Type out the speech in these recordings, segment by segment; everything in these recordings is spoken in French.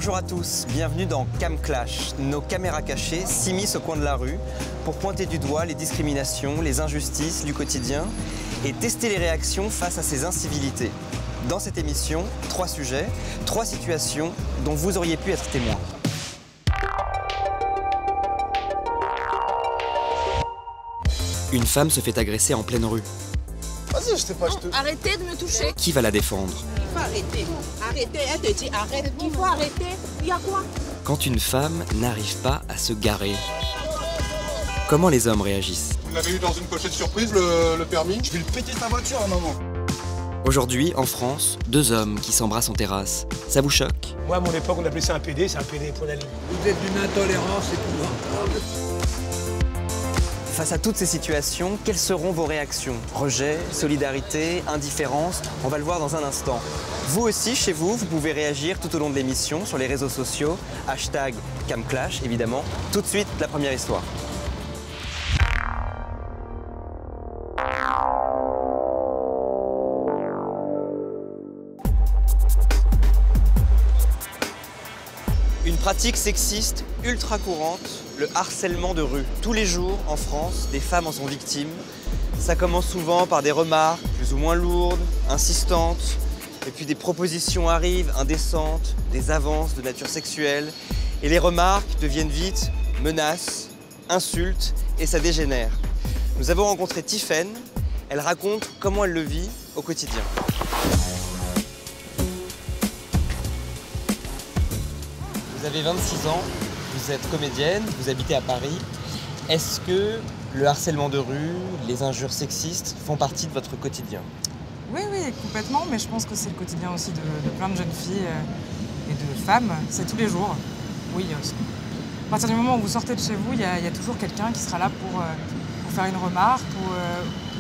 Bonjour à tous, bienvenue dans Cam Clash. Nos caméras cachées s'immiscent au coin de la rue pour pointer du doigt les discriminations, les injustices du quotidien et tester les réactions face à ces incivilités. Dans cette émission, 3 sujets, 3 situations dont vous auriez pu être témoin. Une femme se fait agresser en pleine rue. Vas-y, je sais pas, je te... Arrêtez de me toucher. Qui va la défendre? Il faut arrêter. Arrêtez, elle te dit arrête. Il faut arrêter. Il y a quoi? Quand une femme n'arrive pas à se garer, comment les hommes réagissent? Vous l'avez eu dans une pochette surprise, le permis? Je vais le péter ta voiture, à maman. Aujourd'hui, en France, 2 hommes qui s'embrassent en terrasse. Ça vous choque? Moi, à mon époque, on appelait ça un PD, c'est un PD pour la ligne. Vous êtes d'une intolérance épouvantable. Face à toutes ces situations, quelles seront vos réactions? Rejet, solidarité, indifférence? On va le voir dans un instant. Vous aussi, chez vous, vous pouvez réagir tout au long de l'émission sur les réseaux sociaux. #CamClash, évidemment. Tout de suite, la première histoire. Une pratique sexiste ultra courante, le harcèlement de rue. Tous les jours, en France, des femmes en sont victimes. Ça commence souvent par des remarques plus ou moins lourdes, insistantes, et puis des propositions arrivent indécentes, des avances de nature sexuelle, et les remarques deviennent vite menaces, insultes, et ça dégénère. Nous avons rencontré Tiffaine, elle raconte comment elle le vit au quotidien. Vous avez 26 ans, vous êtes comédienne, vous habitez à Paris. Est-ce que le harcèlement de rue, les injures sexistes font partie de votre quotidien? Oui, complètement, mais je pense que c'est le quotidien aussi de plein de jeunes filles et de femmes. C'est tous les jours. Oui, à partir du moment où vous sortez de chez vous, il y a toujours quelqu'un qui sera là pour faire une remarque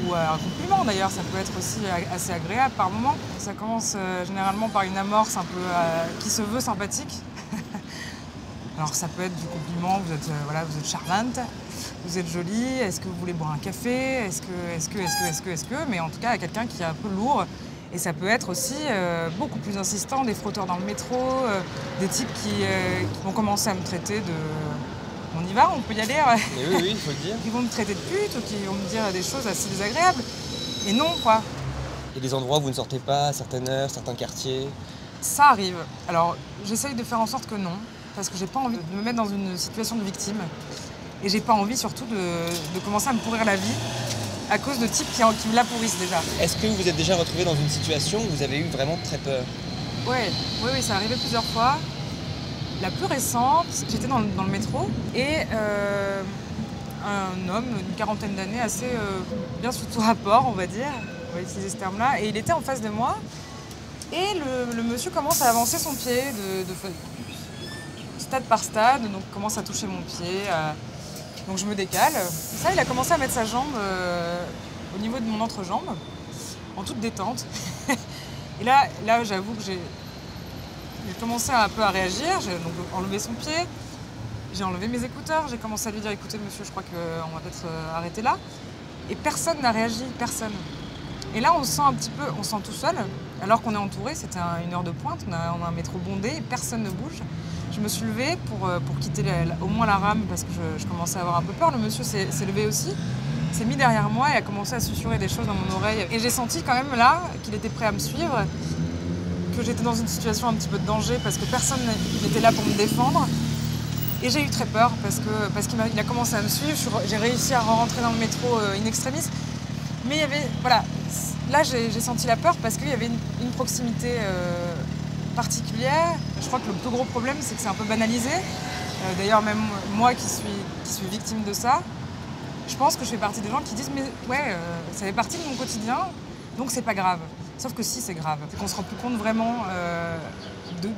ou un compliment d'ailleurs. Ça peut être aussi assez agréable par moment. Ça commence généralement par une amorce un peu qui se veut sympathique. Alors ça peut être du compliment, vous êtes charmante, vous êtes jolie, est-ce que vous voulez boire un café, est-ce que, mais en tout cas à quelqu'un qui est un peu lourd. Et ça peut être aussi beaucoup plus insistant, des frotteurs dans le métro, des types qui vont commencer à me traiter de... On y va, on peut y aller. Oui, il faut le dire. Ils vont me traiter de pute ou qui vont me dire des choses assez désagréables. Et non, quoi. Il y a des endroits où vous ne sortez pas à certaines heures, certains quartiers? Ça arrive. Alors j'essaye de faire en sorte que non. Parce que j'ai pas envie de me mettre dans une situation de victime. Et j'ai pas envie surtout de commencer à me pourrir la vie à cause de types qui me la pourrissent déjà. Est-ce que vous vous êtes déjà retrouvé dans une situation où vous avez eu vraiment très peur? Oui, ça arrivé plusieurs fois. La plus récente, j'étais dans le métro et un homme d'une quarantaine d'années, assez bien sous tout rapport, on va dire, on va utiliser ce terme-là, et il était en face de moi. Et le monsieur commence à avancer son pied de stade par stade, donc commence à toucher mon pied, donc je me décale. Ça, il a commencé à mettre sa jambe au niveau de mon entrejambe, en toute détente. Et là j'avoue que j'ai commencé un peu à réagir, j'ai donc enlevé son pied, j'ai enlevé mes écouteurs, j'ai commencé à lui dire écoutez monsieur, je crois qu'on va peut-être arrêter là. Et personne n'a réagi, personne. Et là on se sent tout seul, alors qu'on est entouré, c'était une heure de pointe, on a un métro bondé et personne ne bouge. Je me suis levée pour quitter au moins la rame parce que je commençais à avoir un peu peur. Le monsieur s'est levé aussi, s'est mis derrière moi et a commencé à susurrer des choses dans mon oreille. Et j'ai senti quand même là qu'il était prêt à me suivre, que j'étais dans une situation un petit peu de danger parce que personne n'était là pour me défendre. Et j'ai eu très peur parce qu'il a commencé à me suivre. J'ai réussi à rentrer dans le métro in extremis. Mais il y avait, voilà, là j'ai senti la peur parce qu'il y avait une proximité particulière. Je crois que le plus gros problème, c'est que c'est un peu banalisé. D'ailleurs, même moi qui suis victime de ça, je pense que je fais partie des gens qui disent mais ouais, ça fait partie de mon quotidien, donc c'est pas grave. Sauf que si, c'est grave. C'est qu'on se rend plus compte vraiment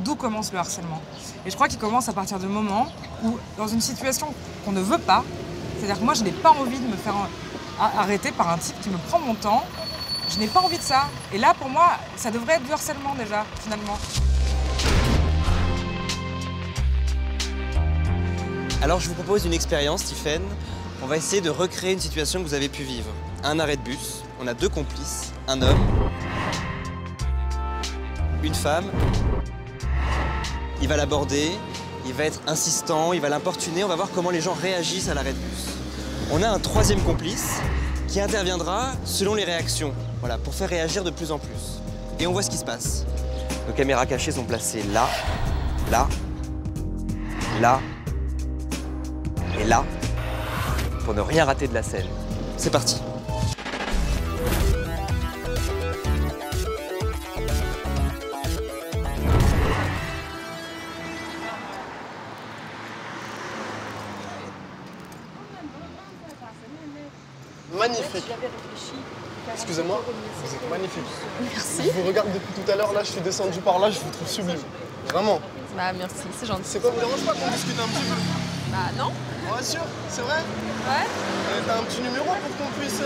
d'où commence le harcèlement. Et je crois qu'il commence à partir du moment où, dans une situation qu'on ne veut pas, c'est-à-dire que moi, je n'ai pas envie de me faire arrêter par un type qui me prend mon temps. Je n'ai pas envie de ça. Et là, pour moi, ça devrait être du harcèlement déjà, finalement. Alors je vous propose une expérience, Tiffaine. On va essayer de recréer une situation que vous avez pu vivre. Un arrêt de bus, on a 2 complices, un homme, une femme il va l'aborder, il va être insistant, il va l'importuner, on va voir comment les gens réagissent à l'arrêt de bus. On a un troisième complice qui interviendra selon les réactions, voilà, pour faire réagir de plus en plus. Et on voit ce qui se passe. Nos caméras cachées sont placées là, là, là et là, pour ne rien rater de la scène. C'est parti. Magnifique. Excusez-moi, vous êtes magnifique. Merci. Je vous regarde depuis tout à l'heure, là je suis descendu par là, je vous trouve sublime. Vraiment. Bah merci, c'est gentil. C'est quoi, vous dérange pas qu'on discute un petit peu? Bah non. Ouais, sûr, c'est vrai? Ouais. T'as un petit numéro pour qu'on puisse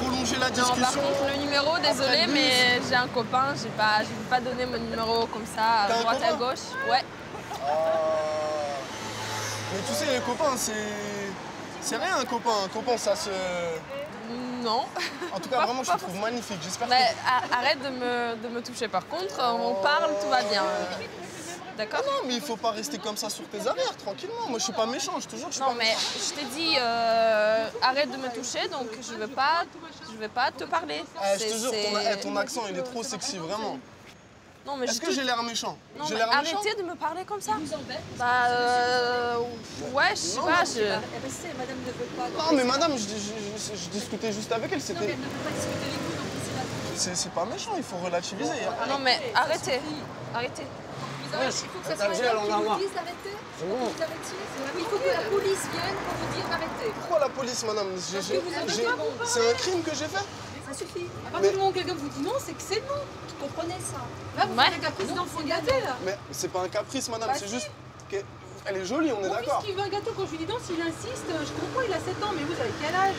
prolonger la discussion? Non, par contre, le numéro, désolé, mais j'ai un copain, je vais pas donner mon numéro comme ça, à droite à gauche. Ouais. Mais tu sais, les copains, c'est rien un copain. Un copain, ça se... Non. En tout cas, vraiment, je te trouve magnifique. J'espère que... Arrête de me toucher. Par contre, on parle, tout va bien. D'accord? Non, mais il faut pas rester comme ça sur tes arrières, tranquillement. Moi, je suis pas méchant, je te jure, je suis pas méchant. Non, mais je t'ai dit, arrête de me toucher, donc je vais pas te parler. Je te jure, ton accent, il est trop sexy, vraiment. Non, mais est-ce que j'ai l'air méchant? Non, mais arrêtez de me parler comme ça. Bah, ouais, je sais pas, Madame ne veut pas. Non, mais madame, je discutais juste avec elle, c'était... Non, mais elle ne peut pas discuter les coups, donc c'est la... C'est pas méchant, il faut relativiser. Non, mais arrêtez, arrêtez. Il faut que ça soit elle qui vous dise d'arrêter. Il faut que la police vienne pour vous dire d'arrêter. Pourquoi la police, madame? C'est un crime que j'ai fait? Ça suffit. À partir du moment où quelqu'un vous dit non, c'est que c'est non. Vous comprenez ça? Là, vous faites un caprice d'enfant gâté, là. Mais c'est pas un caprice, madame, c'est juste qu'elle est jolie, on est d'accord. Puisqu'il veut un gâteau, quand je lui dis non, s'il insiste, je comprends, il a 7 ans, mais vous avez quel âge?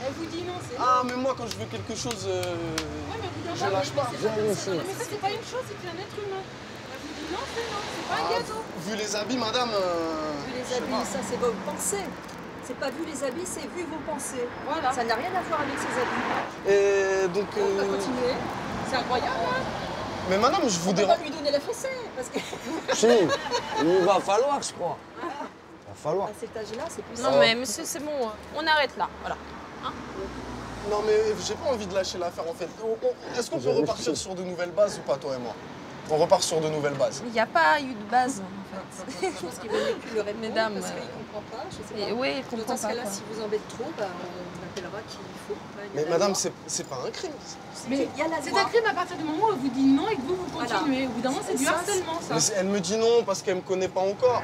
Elle vous dit non, c'est non. Ah, mais moi, quand je veux quelque chose, je lâche pas. Mais ça, c'est pas une chose, c'est un être humain. Elle vous dit non, c'est pas un gâteau. Vu les habits, madame... Vu les habits, ça, c'est vos pensées. C'est pas vu les habits, c'est vu vos pensées. Voilà. Ça n'a rien à voir avec ces habits. Et donc... On va continuer. C'est incroyable, hein? Mais madame, je vous dérange... On va pas lui donner la fessée, parce que... Si, il va falloir, je crois. Il va falloir. À cet âge-là, c'est plus Non, mais monsieur, c'est bon, on arrête là, voilà. Hein? Non, mais j'ai pas envie de lâcher l'affaire, en fait. Est-ce qu'on peut repartir sur de nouvelles bases ou pas, toi et moi? On repart sur de nouvelles bases. Il n'y a pas eu de base, en fait. Je pense qu'il veut plus le répondre, Mesdames, parce qu'il comprend pas, je sais pas. Oui, il comprend pas. Dans ce cas-là, si vous embête trop, bah, on appellera qui il faut. Mais madame, c'est pas un crime. Mais c'est un crime à partir du moment où elle vous dit non et que vous continuez. Au bout d'un moment, c'est du harcèlement, ça. Mais elle me dit non parce qu'elle me connaît pas encore.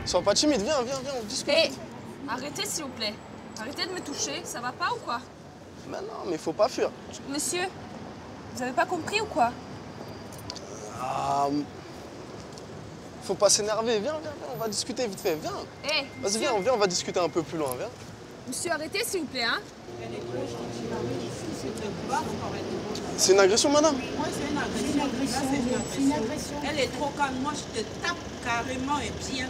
Sois pas timide, viens, on discute. Hé, arrêtez s'il vous plaît. Arrêtez de me toucher, ça va pas ou quoi? Mais non, mais faut pas fuir. Monsieur, vous avez pas compris ou quoi? Faut pas s'énerver, viens, on va discuter vite fait, viens. Hé, vas-y, viens, on va discuter un peu plus loin, viens. Monsieur, arrêtez s'il vous plaît, hein? C'est une agression, madame? Moi, c'est une agression. C'est une agression. Elle est trop calme. Moi, je te tape carrément et bien.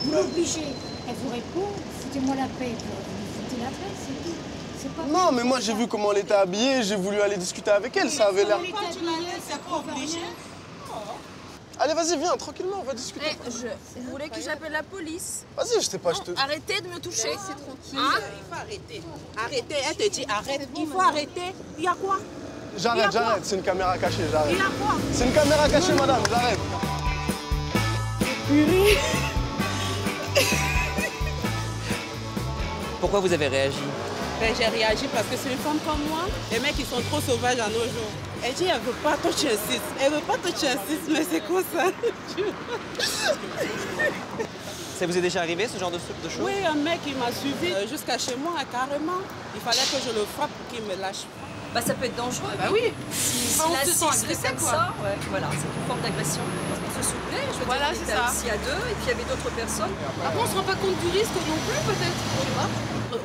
Vous l'obligez. Elle vous répond, foutez-moi la paix. Vous foutez la paix, c'est tout. C'est pas Non, mais moi, j'ai vu comment elle était habillée, j'ai voulu aller discuter avec elle, ça avait l'air... C'est pas obligé. Allez, vas-y, viens, tranquillement, on va discuter. Vous voulez que j'appelle la police? Vas-y, je t'ai pas... Arrêtez de me toucher, c'est tranquille. Hein? Il faut arrêter. Arrêtez, elle te dit arrête. Il faut arrêter. Il y a quoi? J'arrête, c'est une caméra cachée, j'arrête. Il y a quoi? C'est une caméra cachée, madame, j'arrête. Pourquoi vous avez réagi? Ben, j'ai réagi parce que c'est une femme comme moi. Les mecs, ils sont trop sauvages à nos jours. Elle dit, elle veut pas, toi tu insistes. Elle veut pas, toi tu insistes, mais c'est quoi ça? Ça vous est déjà arrivé, ce genre de choses? Oui, un mec, il m'a suivi jusqu'à chez moi, carrément. Il fallait que je le frappe pour qu'il me lâche. Bah, ça peut être dangereux. Bah oui. Si on la se sent agressé, comme quoi. ça, ouais, voilà, c'est une forme d'agression. On se soutenait, je veux Voilà, dire, on c'est était ça. assis à deux, et puis il y avait d'autres personnes. Après, on se rend pas compte du risque non plus, peut-être. Je sais pas.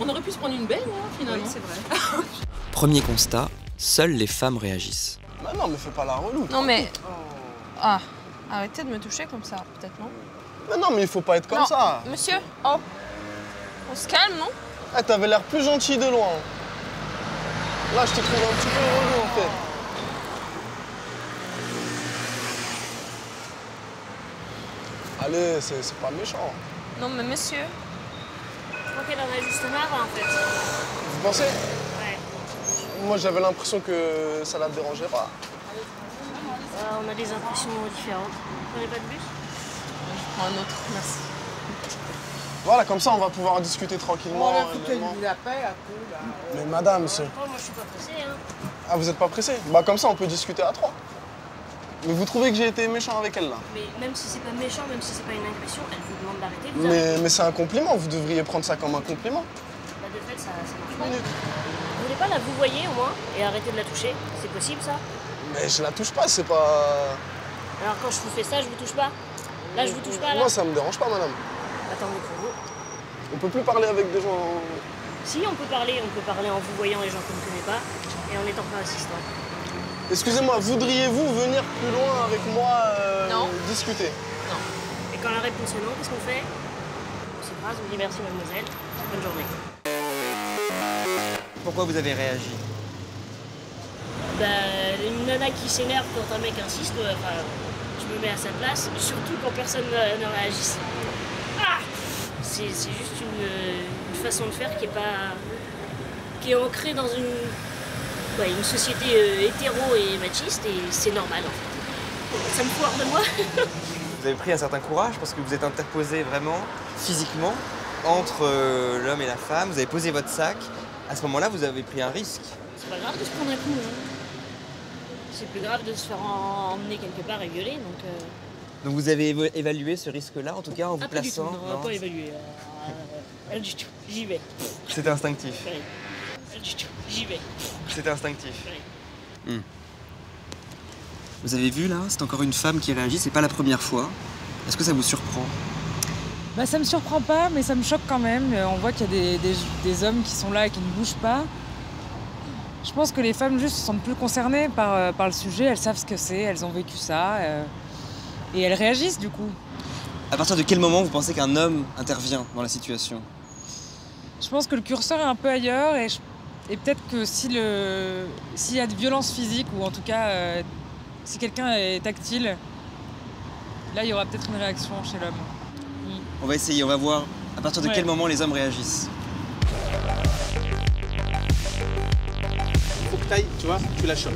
On aurait pu se prendre une baigne, hein, finalement. Oui, c'est vrai. Premier constat, seules les femmes réagissent. Bah non, mais fais pas la relou. Non mais... Ah, arrêtez de me toucher comme ça, peut-être, non? Mais non, mais il faut pas être comme Non, ça. monsieur, oh. On se calme, non? Eh, t'avais l'air plus gentil de loin. Là, je te trouve un petit peu relou, en fait. Allez, c'est pas méchant. Non, mais monsieur. Je crois qu'elle en a juste marre, en fait. Vous pensez? Ouais. Moi, j'avais l'impression que ça la dérangeait pas. On a des impressions différentes. Vous prenez pas de bus? Je prends un autre, merci. Voilà, comme ça, on va pouvoir en discuter tranquillement. Mais madame, c'est... Oh, moi, je suis pas pressée, hein. Ah, vous êtes pas pressé? Bah, comme ça, on peut discuter à 3. Mais vous trouvez que j'ai été méchant avec elle, là? Mais même si c'est pas méchant, même si c'est pas une agression, elle vous demande d'arrêter. Mais c'est un compliment, vous devriez prendre ça comme un compliment. Bah, de fait, ça marche pas. Vous voulez pas la vous voyez, au moins, et arrêter de la toucher? C'est possible, ça? Mais je la touche pas, c'est pas... Alors, quand je vous fais ça, je vous touche pas? Là, je vous touche pas, là? Moi, ça me dérange pas, madame. Attendez pour vous. On peut plus parler avec des gens... Si, on peut parler en vous voyant les gens qu'on ne connaît pas, et en n'étant pas assistant. Excusez-moi, voudriez-vous venir plus loin avec moi Non. discuter? Non. Et quand la réponse est non, qu'est-ce qu'on fait? On s'embrasse, on dit merci mademoiselle, bonne journée. Pourquoi vous avez réagi? Bah, une nana qui s'énerve quand un mec insiste, enfin, je me mets à sa place, surtout quand personne ne réagisse. Ah! C'est juste une façon de faire qui est ancrée dans une société hétéro et machiste, et c'est normal en fait. Ça me foire de moi. Vous avez pris un certain courage parce que vous êtes interposé vraiment, physiquement, entre l'homme et la femme. Vous avez posé votre sac. À ce moment-là, vous avez pris un risque. C'est pas grave de se prendre un coup. Hein. C'est plus grave de se faire emmener quelque part et violer, Donc vous avez évalué ce risque-là, en tout cas, en vous plaçant? Pas du tout, non, pas évalué. Pas du tout, j'y vais. C'était instinctif? Ouais. Pas du tout, j'y vais. C'était instinctif? Ouais. Vous avez vu, là, c'est encore une femme qui réagit, c'est pas la première fois. Est-ce que ça vous surprend? Bah, ça me surprend pas, mais ça me choque quand même. On voit qu'il y a des hommes qui sont là et qui ne bougent pas. Je pense que les femmes juste se sentent plus concernées par le sujet, elles savent ce que c'est, elles ont vécu ça, et elles réagissent du coup. À partir de quel moment vous pensez qu'un homme intervient dans la situation? Je pense que le curseur est un peu ailleurs, et peut-être que s'il y a de violence physique, ou en tout cas si quelqu'un est tactile, là il y aura peut-être une réaction chez l'homme. On va essayer, on va voir à partir de quel moment les hommes réagissent. Faut que t'ailles, tu vois, tu la chopes.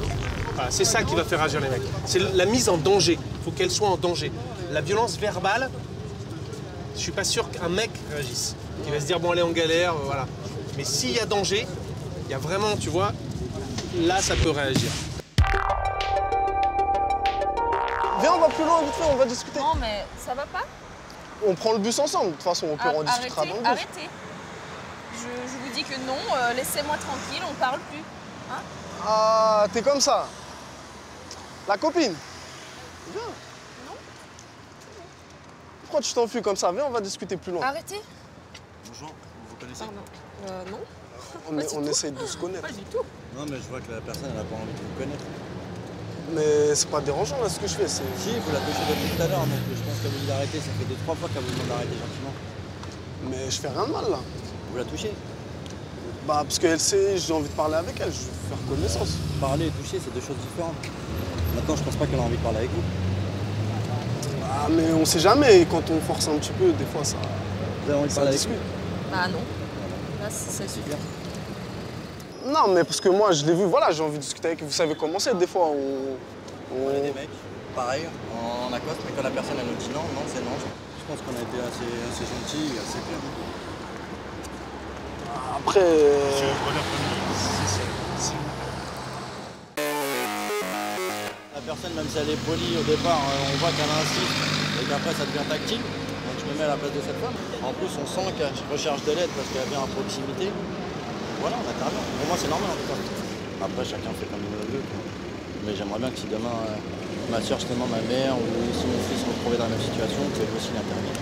Voilà, c'est ça qui va faire agir les mecs. C'est la mise en danger. Il faut qu'elle soit en danger. La violence verbale, je suis pas sûr qu'un mec réagisse. Il va se dire, bon, allez, en galère, voilà. Mais s'il y a danger, il y a vraiment, tu vois, là, ça peut réagir. Viens, on va plus loin, vite fait, on va discuter. Non, mais ça va pas? On prend le bus ensemble, de toute façon, au pire, on discutera dans le bus. Arrêtez. Je vous dis que non, laissez-moi tranquille, on parle plus. Hein? Ah, t'es comme ça. La copine. Viens. Non. Pourquoi tu t'enfuis comme ça? Viens, on va discuter plus loin. Arrêtez. Bonjour, vous vous connaissez? Pardon. Non. On essaye de se connaître. Pas du tout. Non, mais je vois que la personne, elle a pas envie de vous connaître. Mais c'est pas dérangeant, là, ce que je fais. Si, vous la touchez depuis tout à l'heure, donc je pense qu'elle vous dit d'arrêter. Ça fait 2-3 fois qu'elle vous demande d'arrêter gentiment. Mais je fais rien de mal, là. Vous la touchez? Bah, parce qu'elle sait, j'ai envie de parler avec elle, je veux faire connaissance. Parler et toucher, c'est deux choses différentes. Maintenant, je pense pas qu'elle a envie de parler avec vous. Ah, mais on sait jamais, quand on force un petit peu, des fois, ça... Vous avez envie de parler avec discute. Bah non. Là, ça suffit. Non, mais parce que moi, je l'ai vu, voilà, j'ai envie de discuter avec vous. Vous savez comment c'est, des fois, On est des mecs, pareil, on accoste, mais quand la personne, elle nous dit non, non, c'est non. Je pense qu'on a été assez gentils, assez clairs. Après... La personne, même si elle est polie au départ, on voit qu'elle insiste et qu'après ça devient tactile. Donc je me mets à la place de cette femme. En plus, on sent qu'elle recherche de l'aide parce qu'elle vient à proximité. Voilà, on intervient. Pour moi, c'est normal en tout cas. Après, chacun fait comme il le veut. Mais j'aimerais bien que si demain, ma soeur, justement, ma mère ou si mon fils se retrouvait dans la même situation, qu'elle aussi intervienne.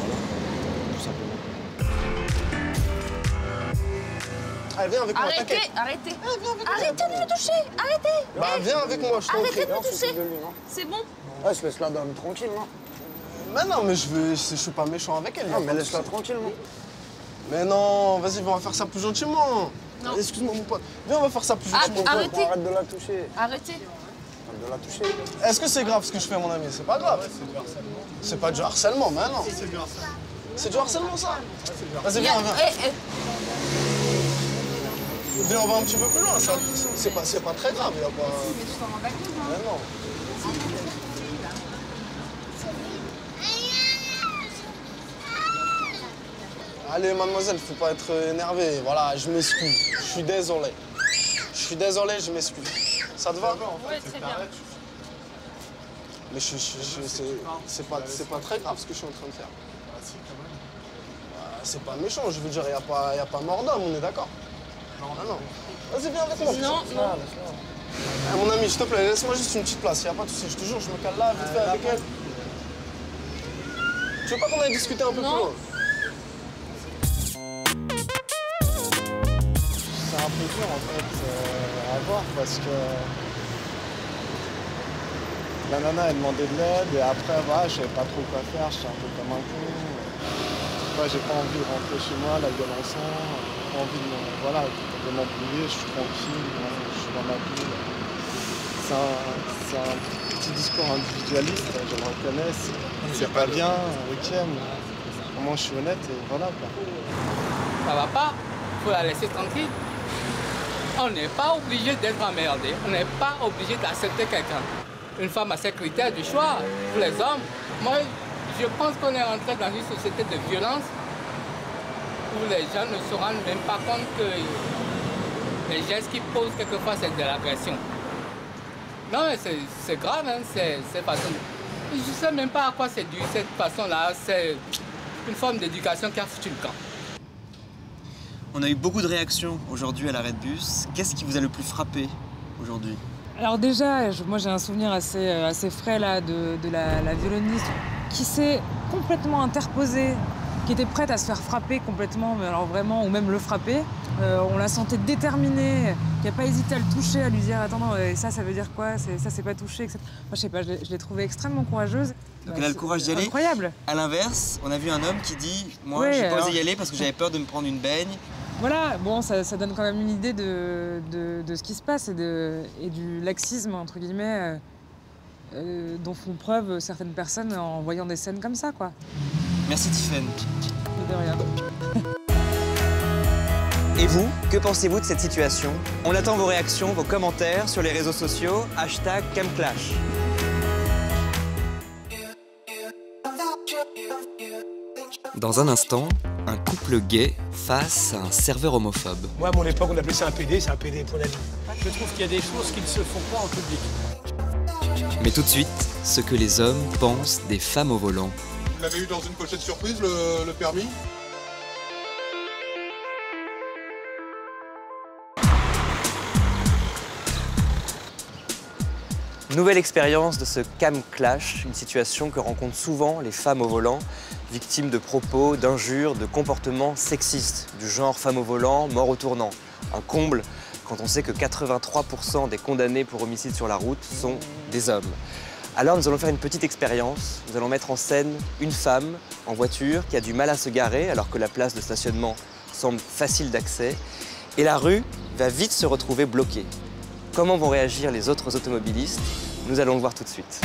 Voilà, tout simplement. Allez, viens avec moi, t'inquiète. Arrêtez. Arrêtez de me toucher. Arrêtez. Bah, viens avec moi, je t'en prie. Arrêtez de me toucher. C'est bon. Ouais, je laisse la dame tranquille, non? Mais non, mais je suis pas méchant avec elle. Non, mais laisse-la tranquille, non? Mais non, vas-y, on va faire ça plus gentiment. Non. Excuse-moi, mon pote. Viens, on va faire ça plus gentiment. Arrêtez. Arrête de la toucher. Arrêtez. de la toucher. Est-ce que c'est grave ce que je fais, mon ami? C'est pas grave. C'est pas du harcèlement, mais non. C'est du harcèlement, ça. Vas-y, viens, viens. Viens, on va un petit peu plus loin. C'est pas très grave. Y a pas... Mais tu t'en rends pas compte, hein? Mais non. Allez, mademoiselle, faut pas être énervée. Voilà, je m'excuse. Je suis désolé. Je suis désolé, je m'excuse. Ça te va? Oui, très bien. Mais c'est pas très grave ce que je suis en train de faire. C'est pas méchant, je veux dire, y a pas mort d'homme, on est d'accord? Non. Vas-y, viens avec moi. Non. Mon ami, s'il te plaît, laisse-moi juste une petite place, y a pas de souci. Je te jure, je me cale là, vite fait avec elle. Tu veux pas qu'on aille discuter un peu plus loin? C'est un peu dur en fait à voir parce que la nana elle demandait de l'aide et après voilà, je savais pas trop quoi faire, j'étais un peu comme un con. J'ai pas envie de rentrer chez moi, la gueule en sang, j'ai pas envie de m'embrouiller, je suis tranquille, je suis dans ma bulle. C'est un petit discours individualiste, je le reconnais, c'est pas bien, ok, mais au moins je suis honnête et voilà quoi. Ça va pas, faut la laisser tranquille. On n'est pas obligé d'être emmerdé, on n'est pas obligé d'accepter quelqu'un. Une femme a ses critères du choix. Pour les hommes, moi, je pense qu'on est rentré dans une société de violence où les gens ne se rendent même pas compte que les gestes qu'ils posent quelquefois, c'est de l'agression. Non, mais c'est grave, hein, cette façon. Je ne sais même pas à quoi c'est dû, cette façon-là. C'est une forme d'éducation qui a foutu le camp. On a eu beaucoup de réactions aujourd'hui à l'arrêt de bus. Qu'est-ce qui vous a le plus frappé aujourd'hui? Alors déjà, moi j'ai un souvenir assez frais là, de la violoniste qui s'est complètement interposée, qui était prête à se faire frapper complètement, mais alors vraiment, ou même le frapper. On la sentait déterminée, qui n'a pas hésité à le toucher, à lui dire « Attends, ça veut dire quoi? Ça, c'est pas touché, etc. » Moi, je sais pas, je l'ai trouvée extrêmement courageuse. Donc elle a le courage d'y aller. Incroyable. À l'inverse, on a vu un homme qui dit « Moi, j'ai pas osé y aller parce que j'avais peur de me prendre une baigne. » Voilà, bon, ça donne quand même une idée de ce qui se passe et du laxisme, entre guillemets, dont font preuve certaines personnes en voyant des scènes comme ça, quoi. Merci Tiffaine. De rien. Et vous, que pensez-vous de cette situation? On attend vos réactions, vos commentaires sur les réseaux sociaux, #CamClash. Dans un instant, un couple gay face à un serveur homophobe. Moi, à mon époque, on appelait ça un PD, c'est un PD pour la vie. Je trouve qu'il y a des choses qui ne se font pas en public. Mais tout de suite, ce que les hommes pensent des femmes au volant. Vous l'avez eu dans une pochette surprise, le permis? Nouvelle expérience de ce CamClash, une situation que rencontrent souvent les femmes au volant, victimes de propos, d'injures, de comportements sexistes, du genre femme au volant, mort au tournant. Un comble quand on sait que 83% des condamnés pour homicide sur la route sont des hommes. Alors nous allons faire une petite expérience. Nous allons mettre en scène une femme en voiture qui a du mal à se garer alors que la place de stationnement semble facile d'accès. Et la rue va vite se retrouver bloquée. Comment vont réagir les autres automobilistes? Nous allons le voir tout de suite.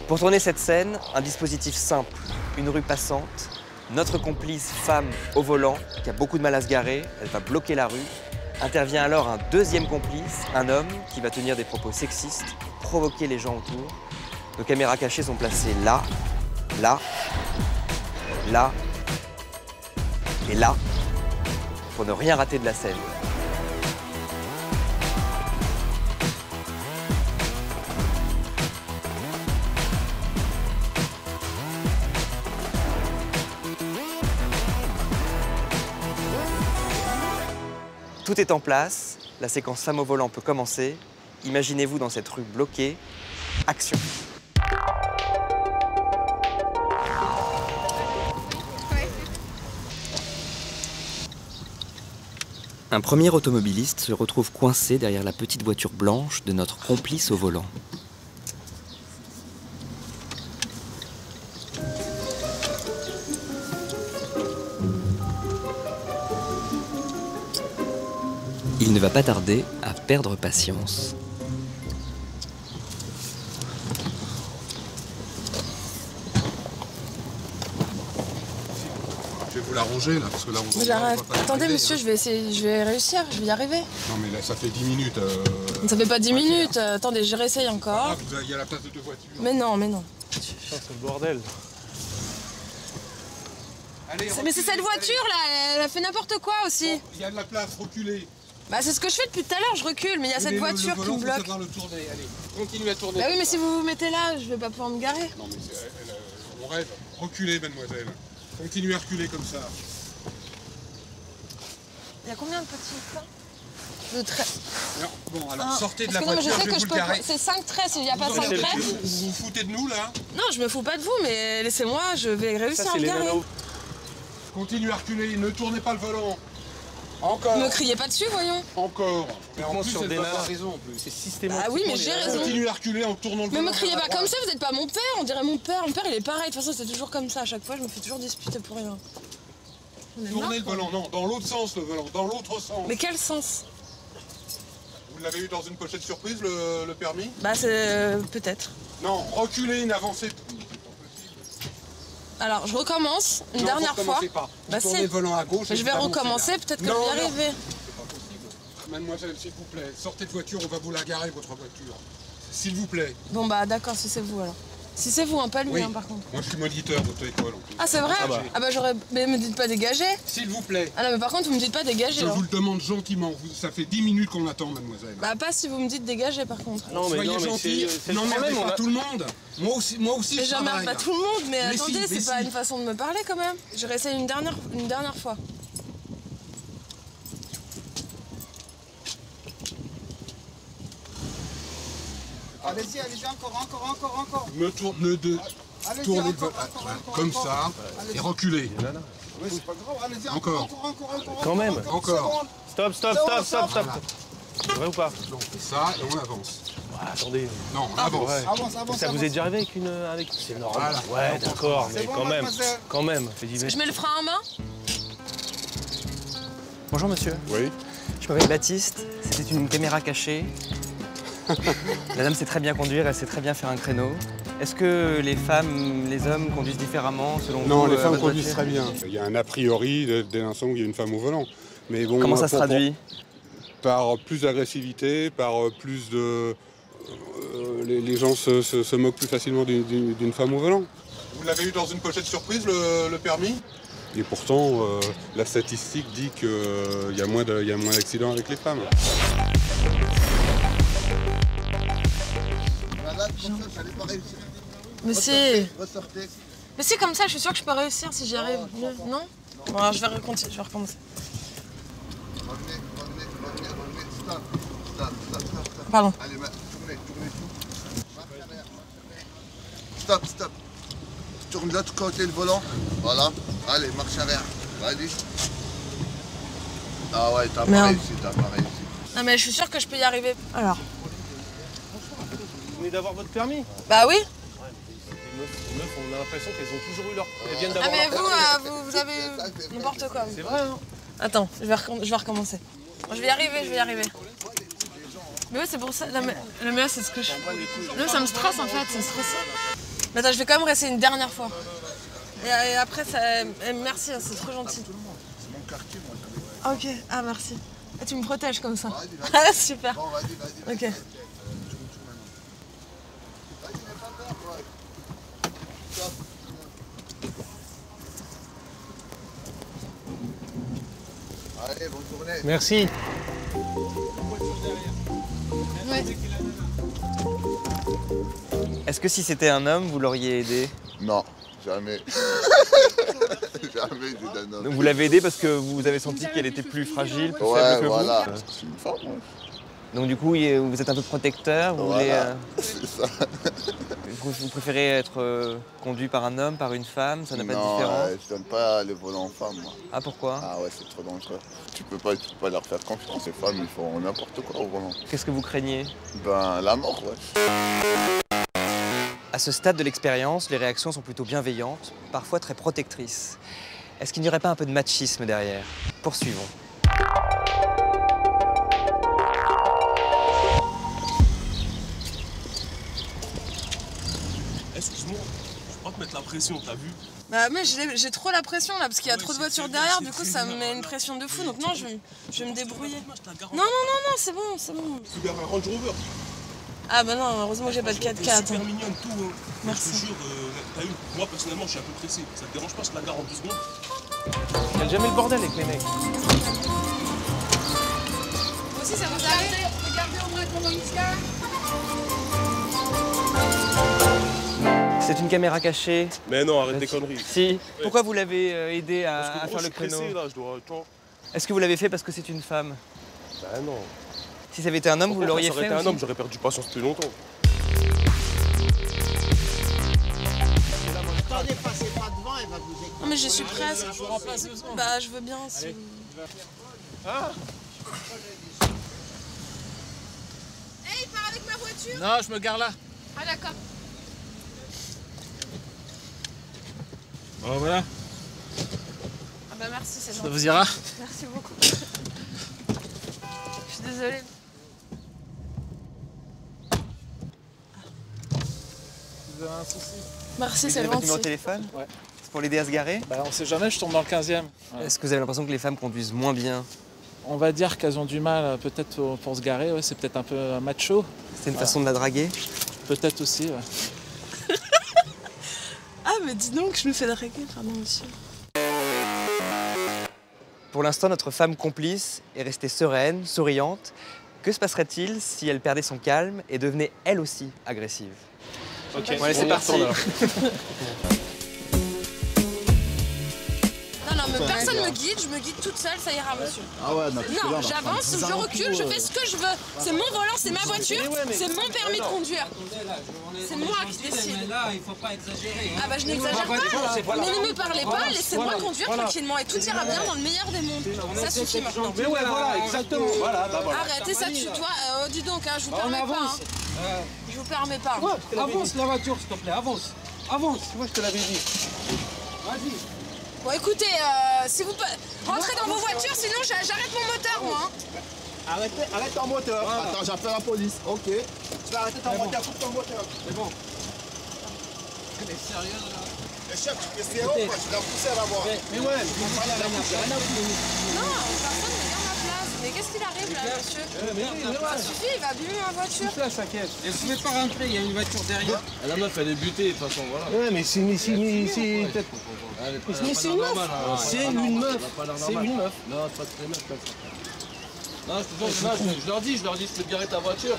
Pour tourner cette scène, un dispositif simple, une rue passante, notre complice femme au volant qui a beaucoup de mal à se garer, elle va bloquer la rue. Intervient alors un deuxième complice, un homme qui va tenir des propos sexistes, provoquer les gens autour. Nos caméras cachées sont placées là, là, là et là, pour ne rien rater de la scène. Tout est en place, la séquence femme au volant peut commencer. Imaginez-vous dans cette rue bloquée. Action. Un premier automobiliste se retrouve coincé derrière la petite voiture blanche de notre complice au volant. il ne va pas tarder à perdre patience. Je vais vous l'arranger là, parce que là on J'arrête. va pas Attendez arriver, monsieur, hein. je vais réussir, je vais y arriver. Non mais là ça fait 10 minutes. Ça fait pas 10 minutes, attendez, je réessaye encore. Il y a la place de 2 voitures. Mais non, mais non. C'est le bordel. Allez, Mais c'est cette voiture là, elle a fait n'importe quoi aussi. Il y a de la place, reculez. Bah c'est ce que je fais depuis tout à l'heure, je recule, mais il y a cette voiture qui me bloque. Le tourner. Allez, continue à tourner. Bah oui, mais si vous vous mettez là, je vais pas pouvoir me garer. Non mais on rêve. Reculez, mademoiselle. Continuez à reculer comme ça. Il y a combien de petits trains? De traits. Bon, alors sortez de la Parce que non, voiture, mais je sais je vais que vous le garer. C'est 5 traits, s'il n'y a pas 5 traits. Vous vous foutez de nous là? Non, je me fous pas de vous, mais laissez-moi, je vais réussir à me garer. Continuez à reculer, ne tournez pas le volant. Encore. Ne me criez pas dessus, voyons. Encore. Mais en plus, sur elle des n'a nanas. pas raison en plus. C'est systématique. Ah oui, mais j'ai raison. Continuez à reculer en tournant le Mais volant. me criez pas comme ça, vous n'êtes pas mon père, on dirait mon père. Mon père, il est pareil, de toute façon, c'est toujours comme ça. À chaque fois, je me fais toujours disputer pour rien. Tournez le volant, non, dans l'autre sens le volant, dans l'autre sens. Mais quel sens? Vous l'avez eu dans une pochette surprise, le permis? Bah, c'est peut-être. Non, reculez, n'avancez pas. Alors, je recommence une dernière fois. Pas. Vous Bah, tournez le volant à gauche. Mais je vais recommencer, peut-être que je vais y arriver. Mademoiselle, s'il vous plaît, sortez de voiture, on va vous la garer, votre voiture. S'il vous plaît. Bon, bah, d'accord, si c'est vous alors. Si c'est vous, hein, pas lui, Oui. hein, par contre. Moi, je suis moniteur d'auto-école en plus. Ah, c'est vrai? Ah bah, j'aurais. Mais me dites pas dégager. S'il vous plaît. Ah non, mais par contre, vous me dites pas dégager. Je alors. vous le demande gentiment. Ça fait 10 minutes qu'on attend, mademoiselle. Bah, pas si vous me dites dégager, par contre. Non, mais soyez non, mais gentil. c'est le N'emmerdez problème, pas tout le monde. Moi aussi, Mais je j'emmerde travaille. pas tout le monde, mais Mais attendez, si, mais c'est pas si. une façon de me parler quand même. Je réessaye une dernière fois. Allez-y, allez-y, encore. Tournez le volant comme ça et reculez. Oui, c'est pas grave, allez-y, Encore. Quand même. Encore. Stop. Vrai ou pas? Donc ça et on avance. Attendez. Non, on avance. Avance. Ça vous est déjà arrivé avec C'est normal. Ouais, d'accord, mais bon, quand même. mademoiselle. Quand même. Je mets le frein à main. Bonjour monsieur. Oui. Je m'appelle Baptiste, c'était une caméra cachée. La dame sait très bien conduire, elle sait très bien faire un créneau. Est-ce que les femmes, les hommes conduisent différemment selon vous? Non, les femmes votre conduisent voiture très bien. Il y a un a priori dès l'instant où il y a une femme au volant. Mais bon, Comment ça se traduit? Par plus d'agressivité, par plus de... les gens se moquent plus facilement d'une femme au volant. Vous l'avez eu dans une pochette surprise, le permis? Et pourtant, la statistique dit qu'il y a moins d'accidents avec les femmes. Mais c'est. Mais c'est comme ça, je suis sûre que je peux réussir si j'y arrive mieux, non? Bon, alors je vais recommencer. Pardon. Allez, tournez tout. Stop. Tourne de l'autre côté le volant. Voilà. Allez, marche arrière. Allez. Ah ouais, t'as pas réussi. Non mais je suis sûre que je peux y arriver. Alors. Vous venez d'avoir votre permis? Bah oui. Les meufs, on a l'impression qu'elles ont toujours eu leur... Elles viennent Ah d'avoir mais leur permis. vous avez n'importe quoi. C'est vrai, hein? Attends, je vais recommencer. Bon, je vais y arriver. Mais ouais, c'est pour ça. Le mieux, c'est ce que je fais. Non, ça me stresse en fait, c'est stressant. Mais attends, je vais quand même réessayer une dernière fois. Et après, ça... merci, c'est trop gentil. C'est mon quartier, moi. Ok, ah merci. Et tu me protèges comme ça. Ah, super. Bon, vas-y. Ok. Allez, bonne journée. Merci. Ouais. Est-ce que si c'était un homme, vous l'auriez aidé? Non, jamais. Jamais aidé d'un homme. Donc vous l'avez aidé parce que vous avez senti qu'elle était plus fragile, plus Ouais, faible que voilà. vous? C'est une femme, ouais. Donc du coup, vous êtes un peu protecteur, vous Voilà, voulez... c'est ça. Vous préférez être conduit par un homme, par une femme? Ça n'a pas de Non, différence? je donne pas les volants aux femmes, moi. Ah, pourquoi? Ah ouais, c'est trop dangereux. Tu peux pas leur faire confiance. Les femmes, ils font n'importe quoi au volant. Qu'est-ce que vous craignez? Ben, la mort, ouais. À ce stade de l'expérience, les réactions sont plutôt bienveillantes, parfois très protectrices. Est-ce qu'il n'y aurait pas un peu de machisme derrière? Poursuivons. Excuse-moi, je peux pas te mettre la pression, t'as vu? Bah mais j'ai trop la pression là, parce qu'il y a trop de voitures derrière, du coup ça me met une pression de fou, donc non, je vais me débrouiller. Non, c'est bon, c'est bon. Tu gares un Range Rover. Ah bah non, heureusement que j'ai pas de 4x4. Super mignonne, tout. Hein. Merci. Je te jure, t'as eu. Moi personnellement, je suis un peu pressé. Ça te dérange pas, je te la gare en 2 secondes? Il y a jamais le bordel avec les mecs. Moi aussi ça vous arrive? Regardez au moins comment il se gare. C'est une caméra cachée. Mais non, arrête des conneries. Si. Ouais. Pourquoi vous l'avez aidé à faire le créneau? Pressé, là, je dois... Est-ce que vous l'avez fait parce que c'est une femme? Bah non. Si ça avait été un homme, vous l'auriez fait? Si ça aurait été un homme, j'aurais perdu patience plus longtemps. Attendez, passez pas devant, elle va vous écouter. Non mais je suis presque. Je vous remplace 2 secondes. Bah je veux bien. Si... Ah. Hey, il part avec ma voiture? Non, je me gare là. Ah d'accord. Bon voilà. Ah bah merci, c'est gentil. Ça vous ira? Merci beaucoup. Je suis désolée. Vous avez un souci? Merci, c'est gentil. Vous avez votre numéro de téléphone? Ouais. C'est pour l'aider à se garer? Bah on sait jamais, je tombe dans le 15e. Ouais. Est-ce que vous avez l'impression que les femmes conduisent moins bien? On va dire qu'elles ont du mal peut-être pour se garer, ouais, c'est peut-être un peu macho. C'est une façon de la draguer? Peut-être aussi, ouais. Ah mais dis donc, je me fais draguer, pardon monsieur. Pour l'instant, notre femme complice est restée sereine, souriante. Que se passerait-il si elle perdait son calme et devenait elle aussi agressive? Ok, bon, allez, c'est parti. Non, mais personne me guide, je me guide toute seule, ça ira monsieur. Ah ouais, non, j'avance, je recule, je fais ce que je veux. C'est mon volant, c'est ma voiture, c'est mon permis de conduire. C'est moi qui décide. Là, il faut pas exagérer. Ah bah je n'exagère pas. Mais ne me parlez pas, laissez-moi conduire tranquillement et tout ira bien dans le meilleur des mondes. Ça suffit maintenant. Mais ouais, voilà, exactement. Arrêtez ça, tu dois. Dis donc, je vous permets pas. Je vous permets pas. Avance la voiture, s'il te plaît, avance. Avance. Moi, je te l'avais dit. Vas-y. Bon, écoutez, si vous rentrez dans vos voitures, sinon j'arrête mon moteur, moi. Arrête ton moteur. Attends, j'appelle la police. Ok. Tu vas arrêter ton moteur, coupe ton moteur. C'est bon. Elle est sérieuse là. Le chef, tu peux essayer ou pas? Tu l'as poussé à la voir. Mais ouais, Non, personne ne regarde ma place. Mais qu'est-ce qu'il arrive là, monsieur? Ça suffit, il va abîmer ma voiture. Là, ça caisse. Et vous ne pouvez pas rentrer, il y a une voiture derrière. La meuf, elle est butée, de toute façon, voilà. Ouais, mais c'est c'est une meuf. C'est une meuf. C'est une meuf. Non, c'est pas très meuf comme ça. Non, je leur dis, je peux te garer ta voiture.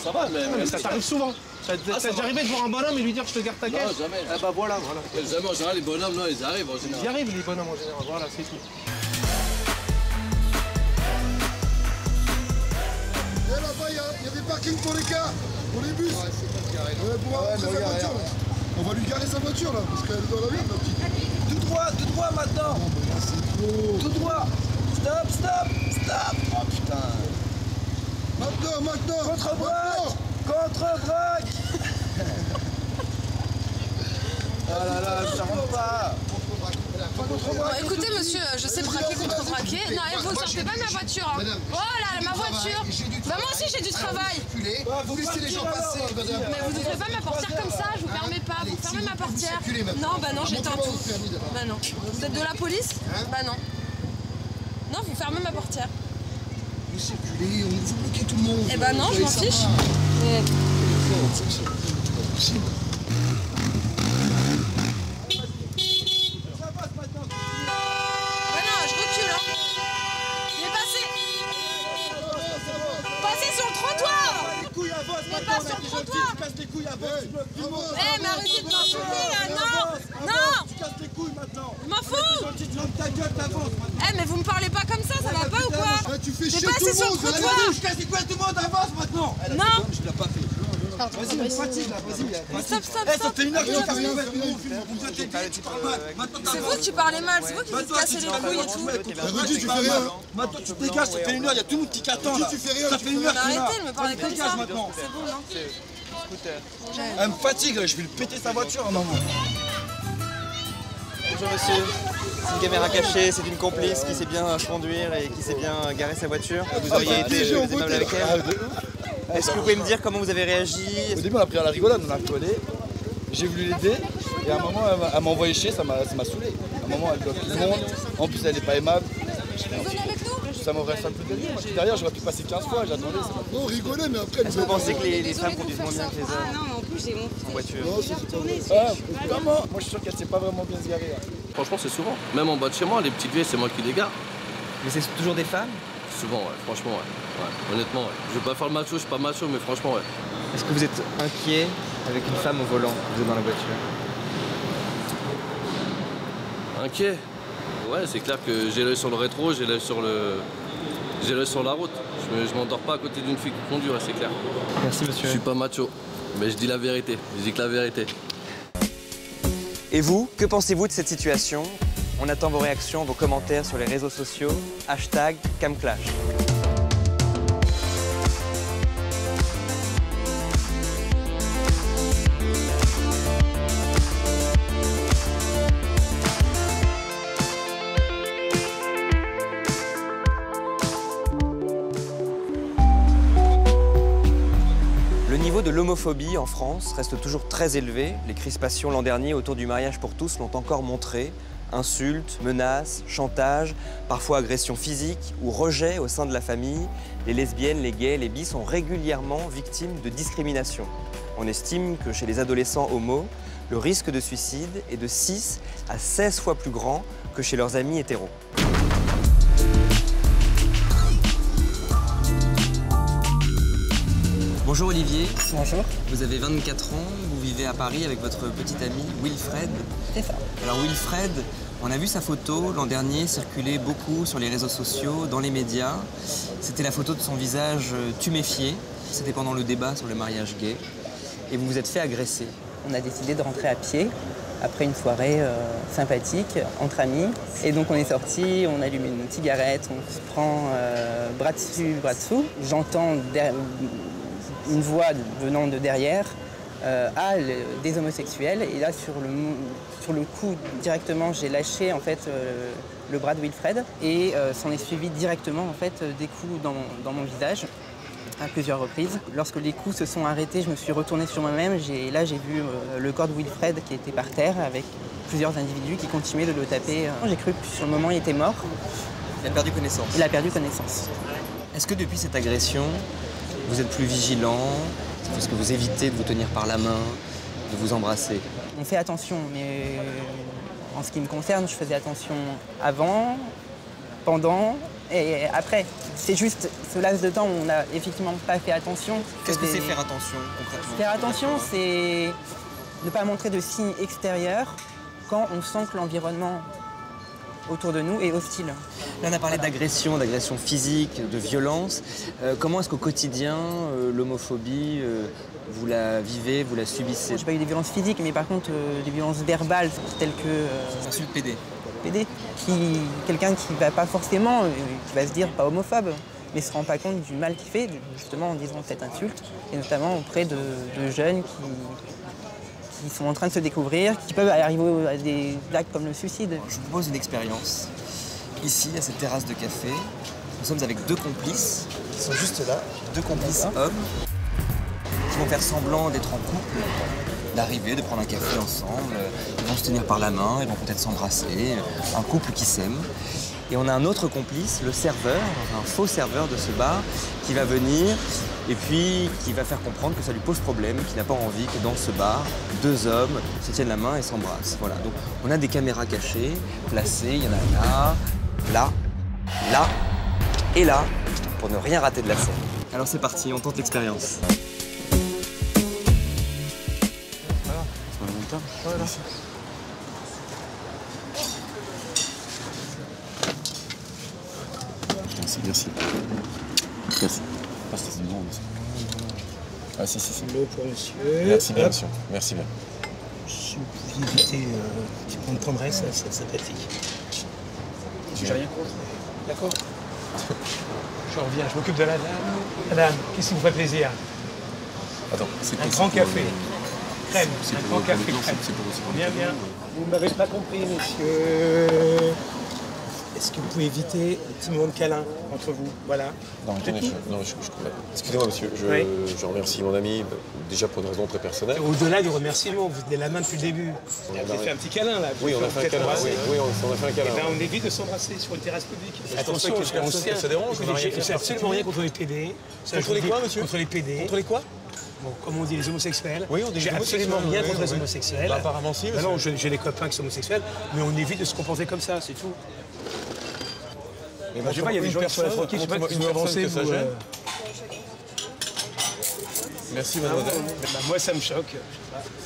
Ça va, mais ça t'arrive souvent. Ça t'est déjà arrivé de voir un bonhomme et lui dire je te garde ta caisse? Non, jamais. Ah bah voilà. Jamais, en général, les bonhommes, non, ils arrivent en général. Ils arrivent, les bonhommes, en général. Voilà, c'est tout. Et là-bas, il y a des parkings pour les cars, pour les bus. Ouais, c'est pas carré. Sa voiture, là. On va lui garer sa voiture, là, parce qu'elle est dans la ville, la petite. Tout droit maintenant. Non, mais là, c'est trop. Tout droit. Stop. Ah, putain. Maintenant. Contre-braque. Ah là là, ça rentre pas. Bon, écoutez monsieur, je sais braquer, contre-braquer. Non, et vous sortez pas de ma voiture. Hein. Voilà, ma voiture. Bah moi aussi j'ai du travail. Vous laissez les gens passer, madame. Mais vous ne devrez pas ma portière comme ça, je vous permets pas. Vous fermez ma portière. Non, bah non, j'éteins tout. Bah non. Vous êtes de la police? Bah non. Non, vous fermez ma portière. Vous circulez, vous bloquez tout le monde. Eh bah non, je m'en fiche. Eh mais arrêtez de m'insulter là, non. Tu casses les couilles maintenant. Je m'en fous. Ta gueule, t'avances. Eh mais vous me parlez pas comme ça va pas ou quoi? Tu fais chier tout le monde. Je casse les couilles à tout le monde, avance maintenant. Non. Je l'ai pas fait. Vas-y, fatigue là, vas-y. Stop. Ça fait une heure que tu C'est vous qui parlez mal, c'est vous qui vous cassez les couilles et tout. Redis, tu fais rien. Maintenant tu te dégages, ça fait une heure, il y a tout le monde qui t'attend là. Tu fais rien. Ça fait une heure. Arrêtez de me parler comme ça. Maintenant. C'est bon, non? Elle me fatigue, je vais lui péter sa voiture, maman. Bonjour monsieur, c'est une caméra cachée, c'est une complice qui sait bien conduire et qui sait bien garer sa voiture. Vous auriez été aimable avec elle. Est-ce que vous pouvez me dire comment vous avez réagi? Au début on a pris à la rigolade, on a collé. j'ai voulu l'aider et à un moment elle m'a envoyé chier, ça m'a saoulé. À un moment elle bloque tout le monde, en plus elle est pas aimable. Ça m'aurait fait un peu de délire. Derrière j'aurais pu passer 15 fois, j'attendais. Non, rigolez, mais après... Est-ce que vous pensez que les femmes conduisent moins bien que les hommes? Ah non, mais en plus j'ai mon en voiture? Comment? Moi je suis sûr qu'elle sait pas vraiment bien se garer. Franchement, c'est souvent. Même en bas de chez moi, les petites vieilles, c'est moi qui les gare. Mais c'est toujours des femmes? Souvent, ouais. Franchement, ouais. Honnêtement, ouais. Je vais pas faire le macho, je suis pas macho, mais franchement, ouais. Est-ce que vous êtes inquiet avec une femme au volant, vous êtes dans la voiture? Inquiet? Ouais, c'est clair que j'ai l'œil sur le rétro, j'ai l'œil sur la route. Je m'endors pas à côté d'une fille qui conduit, ouais, c'est clair. Merci monsieur. Je suis pas macho, mais je dis la vérité. Je dis que la vérité. Et vous, que pensez-vous de cette situation? On attend vos réactions, vos commentaires sur les réseaux sociaux. #CamClash. Le niveau de l'homophobie en France reste toujours très élevé. Les crispations l'an dernier autour du mariage pour tous l'ont encore montré. Insultes, menaces, chantage, parfois agressions physiques ou rejet au sein de la famille. Les lesbiennes, les gays, les bis sont régulièrement victimes de discrimination. On estime que chez les adolescents homo, le risque de suicide est de 6 à 16 fois plus grand que chez leurs amis hétéros. Bonjour Olivier. Bonjour. Vous avez 24 ans, vous vivez à Paris avec votre petit ami Wilfred. C'est ça. Alors Wilfred, on a vu sa photo l'an dernier circuler beaucoup sur les réseaux sociaux, dans les médias. C'était la photo de son visage tuméfié. C'était pendant le débat sur le mariage gay. Et vous vous êtes fait agresser. On a décidé de rentrer à pied après une soirée sympathique entre amis. Et donc on est sortis, on allume une cigarette, on se prend bras dessus, bras dessous. J'entends une voix venant de derrière, des homosexuels. Et là, sur le coup, directement, j'ai lâché en fait, le bras de Wilfred. Et s'en est suivi directement en fait, des coups dans mon visage, à plusieurs reprises. Lorsque les coups se sont arrêtés, je me suis retournée sur moi-même. Là, j'ai vu le corps de Wilfred qui était par terre avec plusieurs individus qui continuaient de le taper. J'ai cru que sur le moment, il était mort. Il a perdu connaissance. Il a perdu connaissance. Est-ce que depuis cette agression, vous êtes plus vigilant? Est-ce que vous évitez de vous tenir par la main, de vous embrasser? On fait attention, mais en ce qui me concerne, je faisais attention avant, pendant et après. C'est juste ce laps de temps où on n'a effectivement pas fait attention. Qu'est-ce que c'est faire attention concrètement? Faire attention, c'est ne pas montrer de signes extérieurs quand on sent que l'environnement autour de nous est hostile. Là, on a parlé d'agression, d'agression physique, de violence. Comment est-ce qu'au quotidien, l'homophobie, vous la vivez, vous la subissez? J'ai pas eu des violences physiques, mais par contre, des violences verbales, telles que... Insulte PD. PD. Quelqu'un qui va pas forcément, qui va se dire pas homophobe, mais se rend pas compte du mal qu'il fait, justement en disant cette insulte, et notamment auprès de jeunes qui sont en train de se découvrir, qui peuvent arriver à des actes comme le suicide. Je vous propose une expérience. Ici, à cette terrasse de café, nous sommes avec 2 complices, qui sont juste là, 2 complices hommes, qui vont faire semblant d'être en couple, d'arriver, de prendre un café ensemble, ils vont se tenir par la main, ils vont peut-être s'embrasser, un couple qui s'aime. Et on a un autre complice, le serveur, un faux serveur de ce bar, qui va venir et puis qui va faire comprendre que ça lui pose problème, qu'il n'a pas envie que dans ce bar, 2 hommes se tiennent la main et s'embrassent. Voilà, donc on a des caméras cachées, placées, il y en a là, là, là et là, pour ne rien rater de la scène. Alors c'est parti, on tente l'expérience. Voilà. Merci. Merci. Ah, c'est bon. Ah, si. L'eau pour monsieur. Merci bien, monsieur. Merci bien. Si vous pouviez éviter qu'on ne prendrait, ça sympathique. J'ai rien contre. D'accord. Je reviens, je m'occupe de la dame. Madame, qu'est-ce qui vous fait plaisir? Attends, un grand café. Crème. Un grand café crème. Bien. Vous ne m'avez pas compris, monsieur. Est-ce que vous pouvez éviter les petits moments de câlin entre vous? Voilà. Non, attendez, excusez-moi monsieur, je remercie mon ami, déjà pour une raison très personnelle. Au-delà du remerciement, vous tenez la main depuis le début. Vous avez fait un petit câlin là. Oui, on a fait un câlin. Oui, on a fait un câlin. Et ben, on évite de s'embrasser sur une terrasse publique. Attention, ça dérange. C'est absolument rien contre les PD. Contre les quoi, monsieur? Contre les PD. Contre les quoi? Bon, comme on dit, les homosexuels. Oui, on dit j'ai absolument rien contre les homosexuels. Bah, apparemment si, monsieur. Non, j'ai des copains qui sont homosexuels, mais on évite de se comporter comme ça, c'est tout. Je sais pas, il y a des gens qui sont là tranquilles, je sais pas, si vous avancez, vous... Merci, mademoiselle. Moi, ça me choque.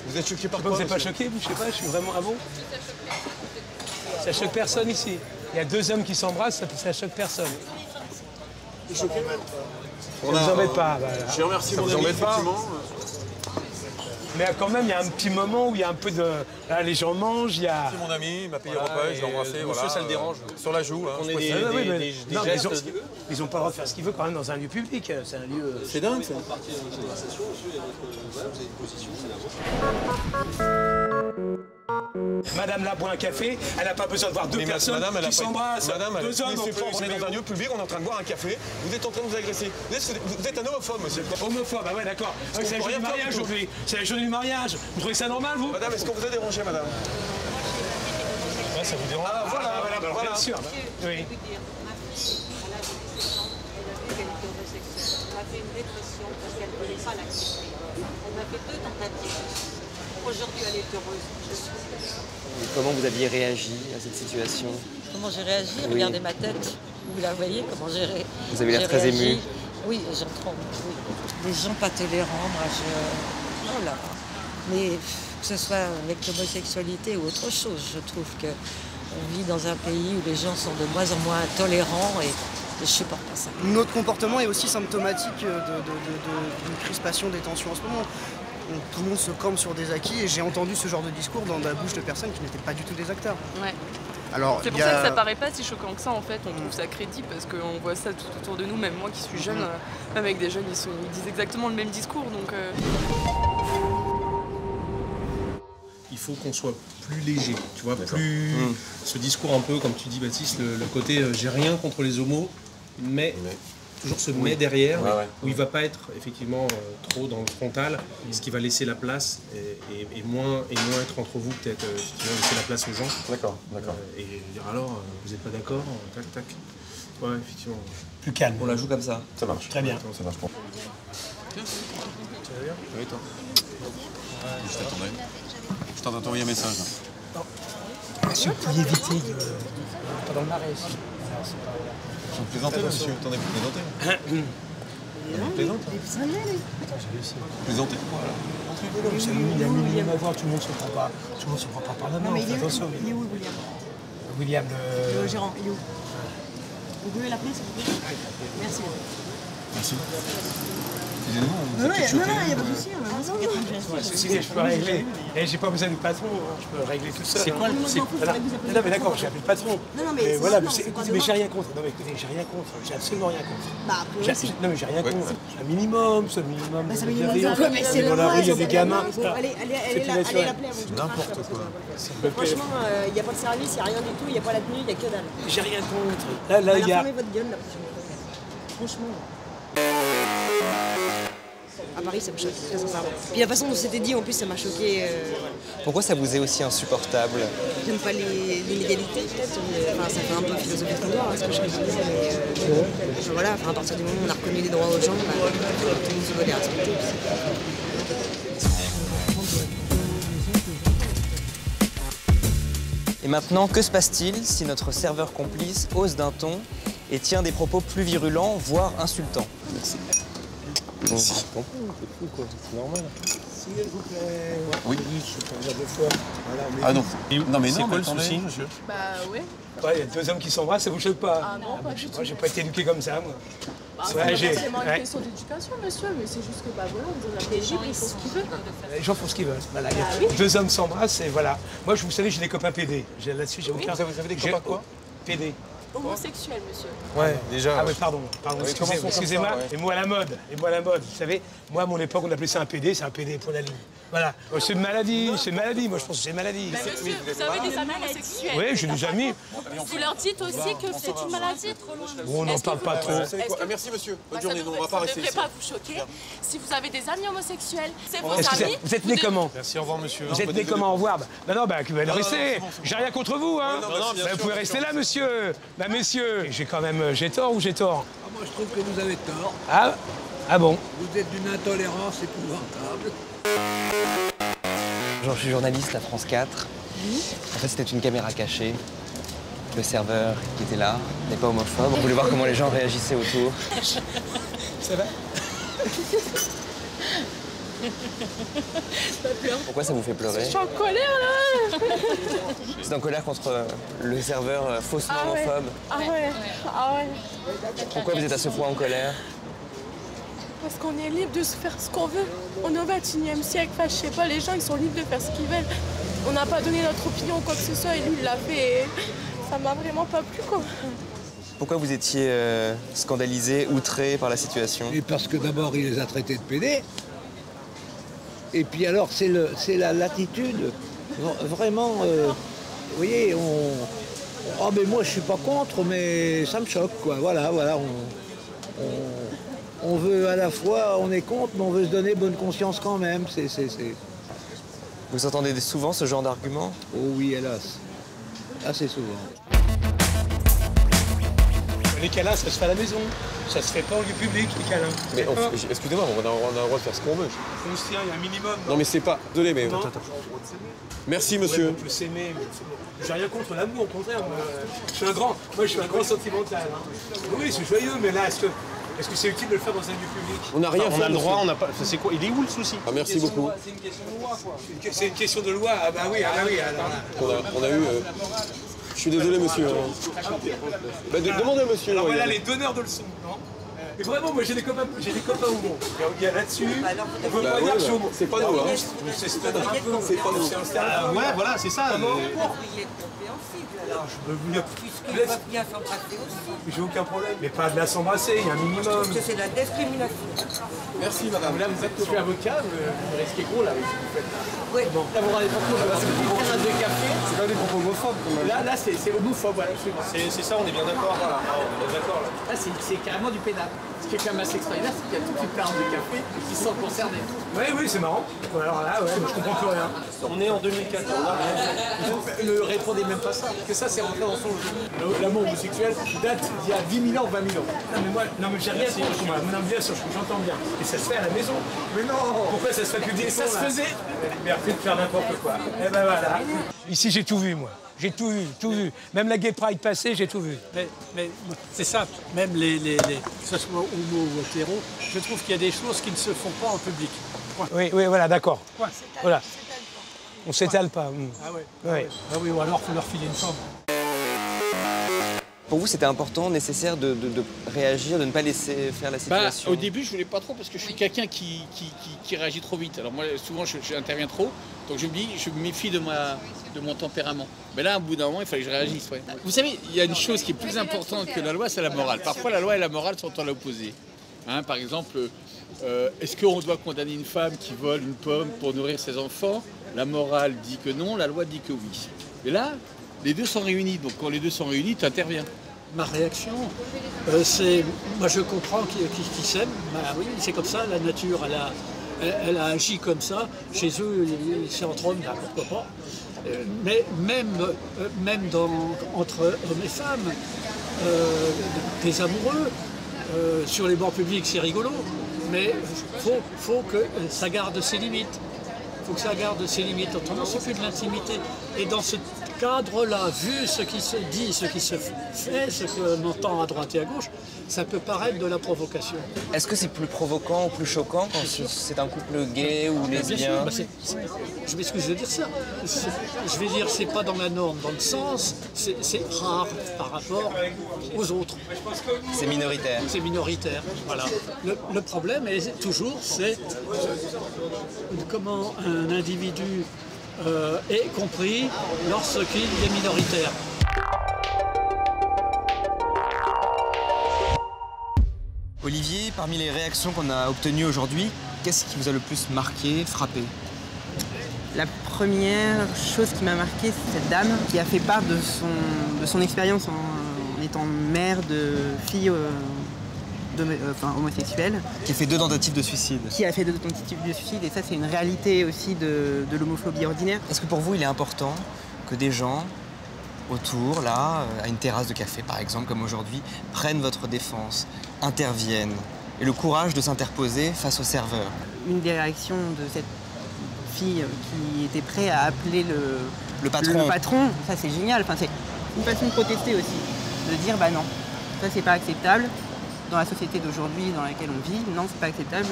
Vous êtes choqué par quoi? Vous n'êtes pas choqué, vous? Je sais pas, je suis vraiment... Ah bon? Ça choque personne ici. Il y a deux hommes qui s'embrassent, ça choque personne. Ça ne vous embête pas. Voilà. Je remercie mon ami, effectivement. Mais quand même, il y a un petit moment où il y a un peu de... Là, les gens mangent, il y a... C'est mon ami, il m'a payé le repas, je l'ai embrassé. Monsieur, ça le dérange. Sur la joue. On est des gestes... Ils n'ont pas le droit de faire ce qu'ils veulent quand même dans un lieu public. C'est un lieu... C'est dingue, ça. Madame là boit un café, elle n'a pas besoin de voir deux personnes qui s'embrassent. Madame, deux hommes, on est dans un lieu public, on est en train de boire un café. Vous êtes en train de nous agresser. Vous êtes un homophobe, monsieur. Homophobe, ah ouais, d'accord. C'est la journée du mariage aujourd'hui. C'est la journée du mariage. Vous trouvez ça normal, vous? Madame, est-ce qu'on vous a dérangé, madame? Ouais, ça vous dérange. Ah, voilà. Bien sûr. Oui. On a fait une dépression parce qu'elle ne voulait pas l'accepter. On a fait 2 tentatives. Aujourd'hui, elle est heureuse. Comment vous aviez réagi à cette situation? Comment j'ai réagi? Oui. Regardez ma tête. Vous la voyez, comment j'ai réagi? Vous avez l'air très ému. Oui, j'en tremble. Oui. Les gens pas tolérants, moi je... Oh là. Mais que ce soit avec l'homosexualité ou autre chose, je trouve qu'on vit dans un pays où les gens sont de moins en moins tolérants et je supporte pas ça. Notre comportement est aussi symptomatique d'une crispation des tensions en ce moment. Tout le monde se campe sur des acquis et j'ai entendu ce genre de discours dans la bouche de personnes qui n'étaient pas du tout des acteurs. Ouais. Alors, c'est pour ça que ça paraît pas si choquant que ça en fait, on trouve ça crédible parce qu'on voit ça tout autour de nous, même moi qui suis jeune, même avec des jeunes, ils disent exactement le même discours donc... Il faut qu'on soit plus léger, tu vois, plus... Ce discours un peu, comme tu dis Baptiste, le côté j'ai rien contre les homos, mais... Toujours ce mais derrière, où il ne va pas être effectivement trop dans le frontal, ce qui va laisser la place et moins être entre vous, peut-être laisser la place aux gens. D'accord. Et dire alors, vous n'êtes pas d'accord, tac, tac. Ouais, effectivement. Plus calme. On la joue comme ça. Ça marche. Très bien. Ça marche pour. Tu vas bien? Oui, toi. Je t'attendais. Je t'entends t'envoyer un message. Si vous pouviez éviter de... Pas dans le marais. Vous plaisantez, monsieur? Attendez, vous plaisantez? On plaisante? Plaisantez? Il y a un millième à voir, tout le monde ne se prend pas. Tout le monde se prend pas par la main. Non mais il est où William? William, le gérant, il est où? Vous pouvez l'appeler s'il vous plaît? Merci. Merci. Excusez-nous, non, il n'y a pas de souci. Je peux régler. Et j'ai pas besoin du patron, je peux régler tout seul. C'est quoi le... Non mais d'accord, j'ai appelé le patron. Non mais voilà, mais j'ai rien contre. Non mais écoutez, j'ai rien contre. J'ai absolument rien contre. Non mais j'ai rien contre. C'est un minimum, c'est un minimum. C'est un minimum. Mais c'est dans la rue, il y a des gamins. Allez l'appeler avant. N'importe quoi. Franchement, il n'y a pas de service, il n'y a rien du tout, il n'y a pas la tenue, il n'y a que dalle. J'ai rien contre. Là, il y a... Fermez votre gueule la prochaine fois. Franchement. À Paris, ça me choque, très sincèrement. Puis la façon dont c'était dit, en plus, ça m'a choqué. Pourquoi ça vous est aussi insupportable? J'aime pas l'inégalité, peut-être. Enfin, ça fait un peu philosophie de comptoir, ce que je disais, mais voilà, à partir du moment où on a reconnu les droits aux gens, tout le monde se doit les respecter. Et maintenant, que se passe-t-il si notre serveur complice ose d'un ton et tient des propos plus virulents, voire insultants? Merci. Bon, c'est fou quoi, c'est normal. S'il vous plaît. Oui. Je peux dire 2 fois. Voilà, ah non. Non mais c'est quoi le souci, monsieur? Bah ouais. Ouais, il y a 2 hommes qui s'embrassent, ça vous choque pas? Ah non, pas du tout. Moi, j'ai pas été éduqué comme ça, moi. C'est pas forcément une question d'éducation, monsieur, mais c'est juste que, bah voilà, dans un pays libre, ils font ce qu'ils veulent. Les gens font ce qu'ils veulent. Voilà, 2 hommes s'embrassent et voilà. Moi, vous savez, j'ai des copains PD. Là-dessus, j'ai aucun... Vous avez des copains quoi? PD. Homosexuel, monsieur. Ouais, déjà. Ah oui, pardon, excusez-moi. Et moi à la mode, vous savez, moi à mon époque, on appelait ça un PD, c'est un PD pour la ligne. Voilà. C'est une maladie, c'est une maladie. Moi, je pense que c'est une maladie. Monsieur, vous avez des amis homosexuels. Oui, j'ai des amis. Vous leur dites aussi que c'est une maladie. Bon, on n'en parle pas trop. Merci, monsieur. Bonne journée. On va pas rester ici. Ça ne devrait pas vous choquer. Si vous avez des amis homosexuels, c'est vos Est-ce que amis. vous êtes né comment? Merci, au revoir, monsieur. Vous êtes né comment? Au revoir. Bah non, bah, restez. J'ai rien contre vous, hein. Vous pouvez rester là, monsieur. Bah, messieurs, j'ai tort ou j'ai tort? Moi, je trouve que vous avez tort. Ah bon? Vous êtes d'une intolérance épouvantable. Je suis journaliste à France 4. En fait, c'était une caméra cachée. Le serveur qui était là n'est pas homophobe. On voulait voir comment les gens réagissaient autour. Ça va? Pourquoi ça vous fait pleurer? Je suis en colère là. C'est en colère contre le serveur faussement homophobe. Ah ouais. Pourquoi vous êtes à ce point en colère? Parce qu'on est libre de se faire ce qu'on veut. On est au XXIe siècle, enfin, je sais pas, les gens ils sont libres de faire ce qu'ils veulent. On n'a pas donné notre opinion ou quoi que ce soit et lui il l'a fait et ça m'a vraiment pas plu quoi. Pourquoi vous étiez scandalisé, outré par la situation? Et parce que d'abord il les a traités de pédés. Et puis alors c'est la latitude. Vraiment, vous voyez, mais moi je suis pas contre, mais ça me choque quoi. Voilà, on veut à la fois, on est contre, mais on veut se donner bonne conscience quand même. Vous entendez souvent ce genre d'argument? Oh oui, hélas. Assez souvent. Les câlins, ça se fait à la maison. Ça se fait pas en lieu public, les câlins. Mais excusez-moi, on a le droit de faire ce qu'on veut. Il y a un minimum. Non, mais c'est pas... Désolé, mais... Non. Merci, monsieur. Ouais, on peut s'aimer, mais j'ai rien contre l'amour, au contraire. Moi, je suis un grand sentimental. Hein. Oui, c'est joyeux, mais là, est-ce que c'est utile de le faire dans un lieu public? On n'a rien fait. On a le droit, on n'a pas... C'est quoi? Il est où le souci? Ah, merci beaucoup. C'est une question de loi, quoi. C'est une question de loi. Ah bah oui, alors là. On a eu... Je suis désolé, monsieur. Demandez à monsieur. Alors voilà les donneurs de leçons, non? Mais vraiment, moi j'ai des copains au monde. Il y a là-dessus, on veut pas dire que je suis au monde. C'est pas nous, hein. C'est pas nous. Ouais, voilà, c'est ça. Alors, je veux vous dire, puisqu'il faut bien s'embrasser aussi. J'ai aucun problème. Mais pas de la s'embrasser, il y a un minimum. Je trouve que c'est la discrimination. Merci, madame. Là, vous êtes tout avocat, vous risquez gros, là, avec ce que vous faites là. Oui. Bon. Là, vous rendez pas compte, parce que vous prenez un de café. C'est pas des propos homophobes, quand même. Là, c'est homophobe, voilà. C'est ça, on est bien d'accord. Voilà. On est d'accord, là. Là, c'est carrément du pédale. Ce qui est quand même assez extraordinaire, c'est qu'il y a toute une part de café qui sont concernés. Oui, c'est marrant. Alors là, ouais, je comprends plus rien. On est en 2014. Ne répondez même pas ça. Que ça, c'est rentré dans son jeu. L'amour homosexuel date d'il y a 10 000 ans, 20 000 ans. Non, mais j'ai rien contre moi. Non, bien sûr, j'entends bien. Et ça se fait à la maison. Mais non! Pourquoi ça se fait que 10 ça se faisait? Merci de faire n'importe quoi. Et ben voilà. Ici, j'ai tout vu, moi. J'ai tout vu. Même la Gay Pride passée, j'ai tout vu. Mais c'est ça, même que ce soit homo ou hétéro, je trouve qu'il y a des choses qui ne se font pas en public. Oui, voilà, d'accord. Voilà. On s'étale pas. Ah ouais. Ouais. Ah oui, ou alors il faut leur filer une chambre. Pour vous, c'était important, nécessaire de réagir, de ne pas laisser faire la situation? Au début, je voulais pas trop parce que je suis quelqu'un qui réagit trop vite. Alors moi, souvent, j'interviens trop. Donc je me méfie de mon tempérament. Mais là, au bout d'un moment, il fallait que je réagisse. Ouais. Vous savez, il y a une chose qui est plus importante que la loi, c'est la morale. Parfois, la loi et la morale sont à l'opposé. Hein, par exemple, est-ce qu'on doit condamner une femme qui vole une pomme pour nourrir ses enfants? La morale dit que non, la loi dit que oui. Mais là, les deux sont réunis. Donc quand les deux sont réunis, tu interviens. Ma réaction, c'est... Moi, je comprends qu'ils s'aiment. Bah, oui, c'est comme ça, la nature, elle a agi comme ça. Chez eux, c'est entre hommes, là, pourquoi pas. Mais même entre hommes et femmes, des amoureux, sur les bords publics, c'est rigolo. Mais faut que ça garde ses limites. Faut que ça garde ses limites. Autrement, c'est plus de l'intimité. Et dans ce cadre-là, vu ce qui se dit, ce qui se fait, ce qu'on entend à droite et à gauche, ça peut paraître de la provocation. Est-ce que c'est plus provoquant ou plus choquant quand c'est un couple gay ou lesbien? Je m'excuse de dire ça. Je vais dire, c'est pas dans la norme, dans le sens, c'est rare par rapport aux autres. C'est minoritaire. C'est minoritaire, voilà. Le problème est toujours, c'est comment un individu est compris lorsqu'il est minoritaire. Olivier, parmi les réactions qu'on a obtenues aujourd'hui, qu'est-ce qui vous a le plus marqué, frappé? La première chose qui m'a marquée, c'est cette dame qui a fait part de son expérience en étant mère de filles homosexuelles. Qui a fait 2 tentatives de suicide. Qui a fait 2 tentatives de suicide, et ça c'est une réalité aussi de l'homophobie ordinaire. Est-ce que pour vous, il est important que des gens autour, là, à une terrasse de café par exemple, comme aujourd'hui, prennent votre défense, interviennent, et le courage de s'interposer face au serveur? Une des réactions de cette fille qui était prête à appeler le patron, ça c'est génial. Enfin, c'est une façon de protester aussi, de dire bah non, ça c'est pas acceptable dans la société d'aujourd'hui dans laquelle on vit, non c'est pas acceptable,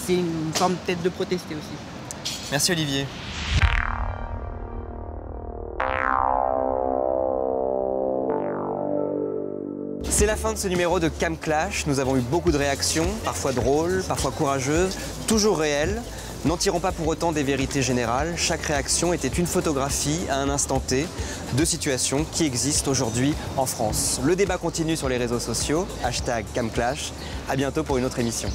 c'est une forme peut-être de protester aussi. Merci Olivier. C'est la fin de ce numéro de Cam Clash. Nous avons eu beaucoup de réactions, parfois drôles, parfois courageuses, toujours réelles. N'en tirons pas pour autant des vérités générales. Chaque réaction était une photographie à un instant T de situations qui existent aujourd'hui en France. Le débat continue sur les réseaux sociaux, #CamClash. À bientôt pour une autre émission.